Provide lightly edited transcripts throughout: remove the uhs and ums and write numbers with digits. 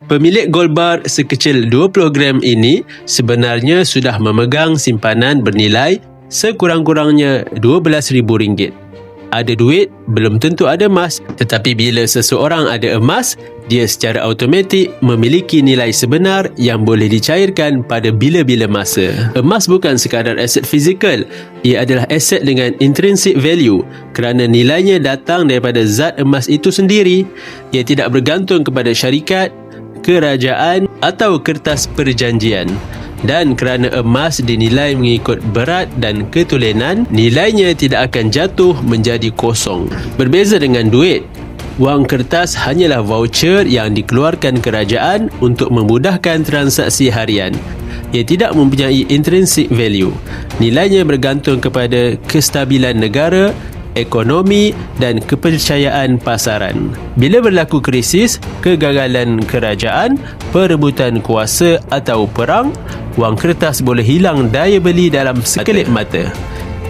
Pemilik gold bar sekecil 20 gram ini sebenarnya sudah memegang simpanan bernilai sekurang-kurangnya RM12,000. Ada duit, belum tentu ada emas. Tetapi bila seseorang ada emas, dia secara automatik memiliki nilai sebenar yang boleh dicairkan pada bila-bila masa. Emas bukan sekadar aset fizikal. Ia adalah aset dengan intrinsic value kerana nilainya datang daripada zat emas itu sendiri. Ia tidak bergantung kepada syarikat, kerajaan atau kertas perjanjian. Dan kerana emas dinilai mengikut berat dan ketulenan, nilainya tidak akan jatuh menjadi kosong. Berbeza dengan duit, wang kertas hanyalah voucher yang dikeluarkan kerajaan untuk memudahkan transaksi harian. Ia tidak mempunyai intrinsic value. Nilainya bergantung kepada kestabilan negara, ekonomi dan kepercayaan pasaran. Bila berlaku krisis, kegagalan kerajaan, perebutan kuasa atau perang, wang kertas boleh hilang daya beli dalam sekelip mata.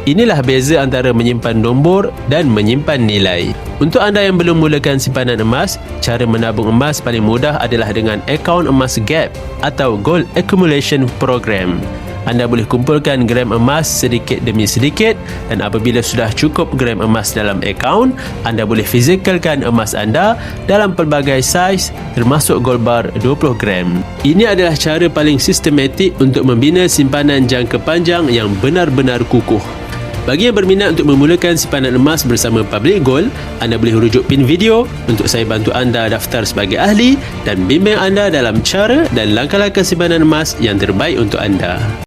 Inilah beza antara menyimpan nombor dan menyimpan nilai. Untuk anda yang belum mulakan simpanan emas, cara menabung emas paling mudah adalah dengan akaun emas GAP atau Gold Accumulation Program. Anda boleh kumpulkan gram emas sedikit demi sedikit dan apabila sudah cukup gram emas dalam akaun, anda boleh fizikalkan emas anda dalam pelbagai saiz termasuk gold bar 20 gram. Ini adalah cara paling sistematik untuk membina simpanan jangka panjang yang benar-benar kukuh. Bagi yang berminat untuk memulakan simpanan emas bersama Public Gold, anda boleh rujuk pin video untuk saya bantu anda daftar sebagai ahli dan bimbing anda dalam cara dan langkah-langkah simpanan emas yang terbaik untuk anda.